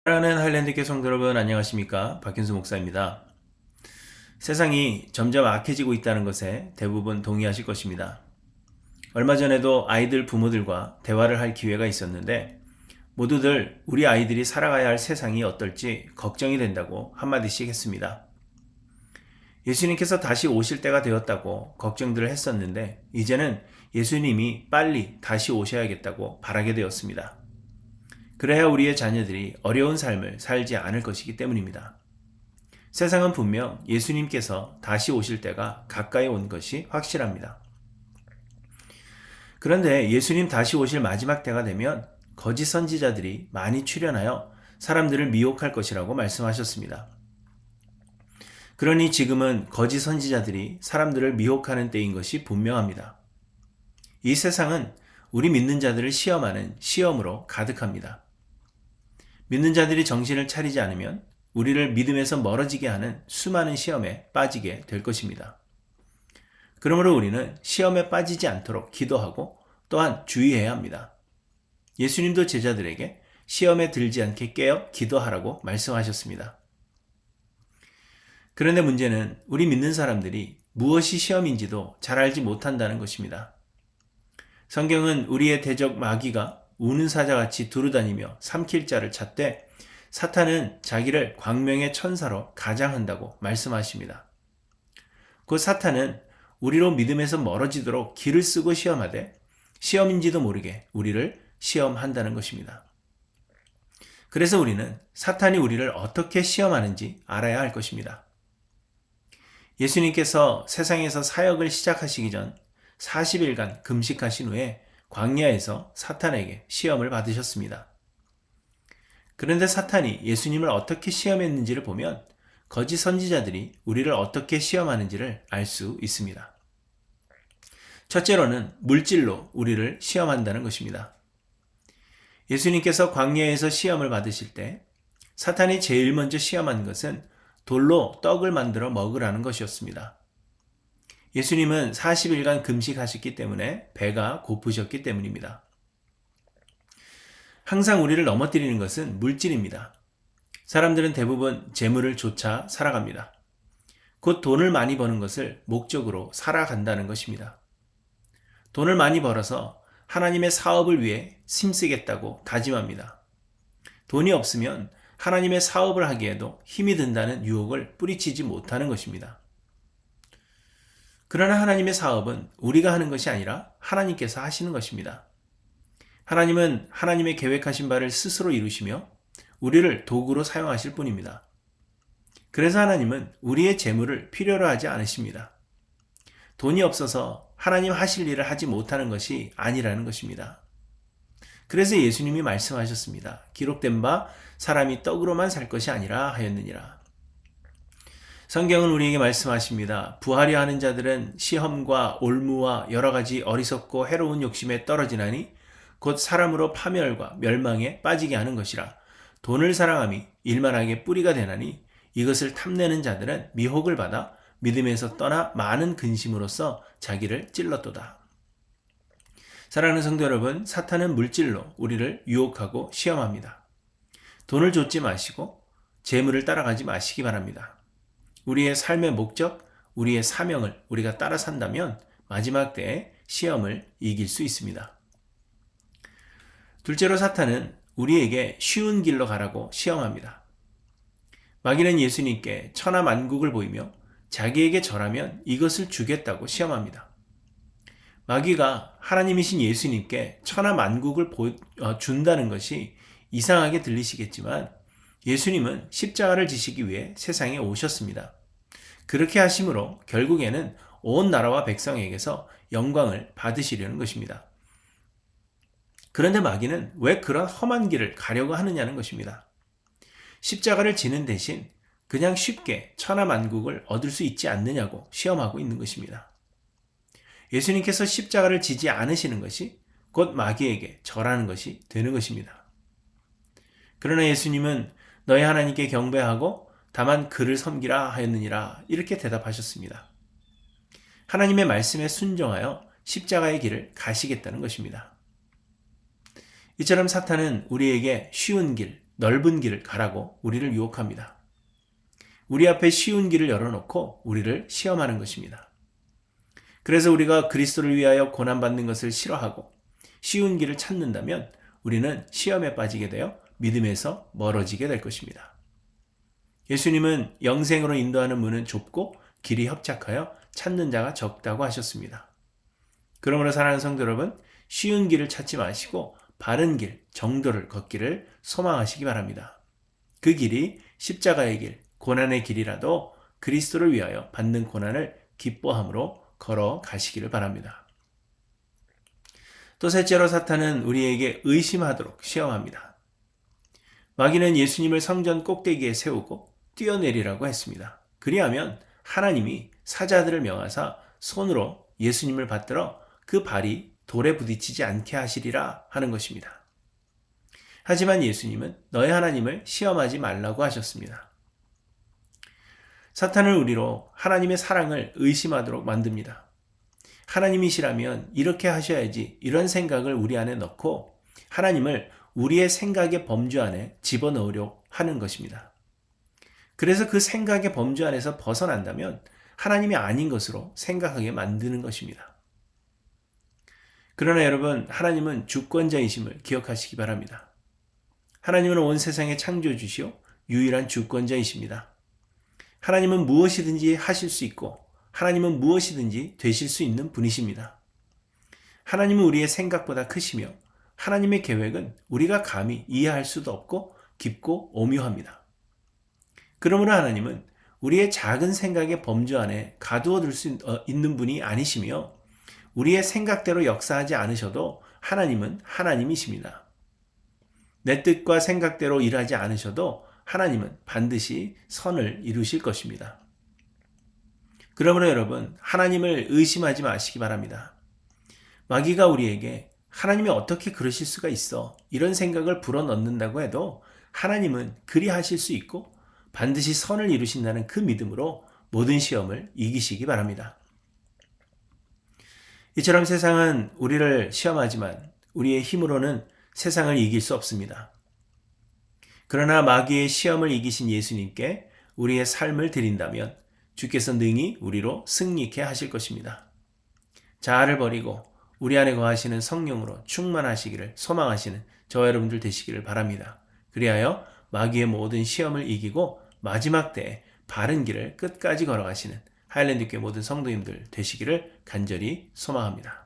사랑하는 하일랜드교 성도 여러분, 안녕하십니까? 박현수 목사입니다. 세상이 점점 악해지고 있다는 것에 대부분 동의하실 것입니다. 얼마 전에도 아이들 부모들과 대화를 할 기회가 있었는데 모두들 우리 아이들이 살아가야 할 세상이 어떨지 걱정이 된다고 한마디씩 했습니다. 예수님께서 다시 오실 때가 되었다고 걱정들을 했었는데 이제는 예수님이 빨리 다시 오셔야겠다고 바라게 되었습니다. 그래야 우리의 자녀들이 어려운 삶을 살지 않을 것이기 때문입니다. 세상은 분명 예수님께서 다시 오실 때가 가까이 온 것이 확실합니다. 그런데 예수님 다시 오실 마지막 때가 되면 거짓 선지자들이 많이 출현하여 사람들을 미혹할 것이라고 말씀하셨습니다. 그러니 지금은 거짓 선지자들이 사람들을 미혹하는 때인 것이 분명합니다. 이 세상은 우리 믿는 자들을 시험하는 시험으로 가득합니다. 믿는 자들이 정신을 차리지 않으면 우리를 믿음에서 멀어지게 하는 수많은 시험에 빠지게 될 것입니다. 그러므로 우리는 시험에 빠지지 않도록 기도하고 또한 주의해야 합니다. 예수님도 제자들에게 시험에 들지 않게 깨어 기도하라고 말씀하셨습니다. 그런데 문제는 우리 믿는 사람들이 무엇이 시험인지도 잘 알지 못한다는 것입니다. 성경은 우리의 대적 마귀가 우는 사자같이 두루다니며 삼킬 자를 찾되 사탄은 자기를 광명의 천사로 가장한다고 말씀하십니다. 곧 사탄은 우리로 믿음에서 멀어지도록 길을 쓰고 시험하되 시험인지도 모르게 우리를 시험한다는 것입니다. 그래서 우리는 사탄이 우리를 어떻게 시험하는지 알아야 할 것입니다. 예수님께서 세상에서 사역을 시작하시기 전 40일간 금식하신 후에 광야에서 사탄에게 시험을 받으셨습니다. 그런데 사탄이 예수님을 어떻게 시험했는지를 보면 거짓 선지자들이 우리를 어떻게 시험하는지를 알 수 있습니다. 첫째로는 물질로 우리를 시험한다는 것입니다. 예수님께서 광야에서 시험을 받으실 때 사탄이 제일 먼저 시험한 것은 돌로 떡을 만들어 먹으라는 것이었습니다. 예수님은 40일간 금식하셨기 때문에 배가 고프셨기 때문입니다. 항상 우리를 넘어뜨리는 것은 물질입니다. 사람들은 대부분 재물을 쫓아 살아갑니다. 곧 돈을 많이 버는 것을 목적으로 살아간다는 것입니다. 돈을 많이 벌어서 하나님의 사업을 위해 힘쓰겠다고 다짐합니다. 돈이 없으면 하나님의 사업을 하기에도 힘이 든다는 유혹을 뿌리치지 못하는 것입니다. 그러나 하나님의 사업은 우리가 하는 것이 아니라 하나님께서 하시는 것입니다. 하나님은 하나님의 계획하신 바를 스스로 이루시며 우리를 도구로 사용하실 뿐입니다. 그래서 하나님은 우리의 재물을 필요로 하지 않으십니다. 돈이 없어서 하나님 하실 일을 하지 못하는 것이 아니라는 것입니다. 그래서 예수님이 말씀하셨습니다. 기록된 바 사람이 떡으로만 살 것이 아니라 하였느니라. 성경은 우리에게 말씀하십니다. 부하려 하는 자들은 시험과 올무와 여러 가지 어리석고 해로운 욕심에 떨어지나니 곧 사람으로 파멸과 멸망에 빠지게 하는 것이라. 돈을 사랑함이 일만하게 뿌리가 되나니 이것을 탐내는 자들은 미혹을 받아 믿음에서 떠나 많은 근심으로써 자기를 찔렀도다. 사랑하는 성도 여러분, 사탄은 물질로 우리를 유혹하고 시험합니다. 돈을 좇지 마시고 재물을 따라가지 마시기 바랍니다. 우리의 삶의 목적, 우리의 사명을 우리가 따라 산다면 마지막 때에 시험을 이길 수 있습니다. 둘째로 사탄은 우리에게 쉬운 길로 가라고 시험합니다. 마귀는 예수님께 천하만국을 보이며 자기에게 절하면 이것을 주겠다고 시험합니다. 마귀가 하나님이신 예수님께 천하만국을 준다는 것이 이상하게 들리시겠지만 예수님은 십자가를 지시기 위해 세상에 오셨습니다. 그렇게 하심으로 결국에는 온 나라와 백성에게서 영광을 받으시려는 것입니다. 그런데 마귀는 왜 그런 험한 길을 가려고 하느냐는 것입니다. 십자가를 지는 대신 그냥 쉽게 천하만국을 얻을 수 있지 않느냐고 시험하고 있는 것입니다. 예수님께서 십자가를 지지 않으시는 것이 곧 마귀에게 절하는 것이 되는 것입니다. 그러나 예수님은 너희 하나님께 경배하고 다만 그를 섬기라 하였느니라 이렇게 대답하셨습니다. 하나님의 말씀에 순종하여 십자가의 길을 가시겠다는 것입니다. 이처럼 사탄은 우리에게 쉬운 길, 넓은 길을 가라고 우리를 유혹합니다. 우리 앞에 쉬운 길을 열어놓고 우리를 시험하는 것입니다. 그래서 우리가 그리스도를 위하여 고난받는 것을 싫어하고 쉬운 길을 찾는다면 우리는 시험에 빠지게 되어 믿음에서 멀어지게 될 것입니다. 예수님은 영생으로 인도하는 문은 좁고 길이 협착하여 찾는 자가 적다고 하셨습니다. 그러므로 사랑하는 성도 여러분, 쉬운 길을 찾지 마시고 바른 길, 정도를 걷기를 소망하시기 바랍니다. 그 길이 십자가의 길, 고난의 길이라도 그리스도를 위하여 받는 고난을 기뻐함으로 걸어 가시기를 바랍니다. 또 셋째로 사탄은 우리에게 의심하도록 시험합니다. 마귀는 예수님을 성전 꼭대기에 세우고 뛰어내리라고 했습니다. 그리하면 하나님이 사자들을 명하사 손으로 예수님을 받들어 그 발이 돌에 부딪히지 않게 하시리라 하는 것입니다. 하지만 예수님은 너희 하나님을 시험하지 말라고 하셨습니다. 사탄은 우리로 하나님의 사랑을 의심하도록 만듭니다. 하나님이시라면 이렇게 하셔야지 이런 생각을 우리 안에 넣고 하나님을 우리의 생각의 범주 안에 집어넣으려 하는 것입니다. 그래서 그 생각의 범주 안에서 벗어난다면 하나님이 아닌 것으로 생각하게 만드는 것입니다. 그러나 여러분, 하나님은 주권자이심을 기억하시기 바랍니다. 하나님은 온 세상의 창조주시오 유일한 주권자이십니다. 하나님은 무엇이든지 하실 수 있고 하나님은 무엇이든지 되실 수 있는 분이십니다. 하나님은 우리의 생각보다 크시며 하나님의 계획은 우리가 감히 이해할 수도 없고 깊고 오묘합니다. 그러므로 하나님은 우리의 작은 생각의 범주 안에 가두어 둘 수 있는 분이 아니시며 우리의 생각대로 역사하지 않으셔도 하나님은 하나님이십니다. 내 뜻과 생각대로 일하지 않으셔도 하나님은 반드시 선을 이루실 것입니다. 그러므로 여러분, 하나님을 의심하지 마시기 바랍니다. 마귀가 우리에게 하나님이 어떻게 그러실 수가 있어? 이런 생각을 불어넣는다고 해도 하나님은 그리 하실 수 있고 반드시 선을 이루신다는 그 믿음으로 모든 시험을 이기시기 바랍니다. 이처럼 세상은 우리를 시험하지만 우리의 힘으로는 세상을 이길 수 없습니다. 그러나 마귀의 시험을 이기신 예수님께 우리의 삶을 드린다면 주께서 능히 우리로 승리케 하실 것입니다. 자아를 버리고 우리 안에 거하시는 성령으로 충만하시기를 소망하시는 저와 여러분들 되시기를 바랍니다. 그리하여 마귀의 모든 시험을 이기고 마지막 때에 바른 길을 끝까지 걸어가시는 하일랜드 교회 모든 성도님들 되시기를 간절히 소망합니다.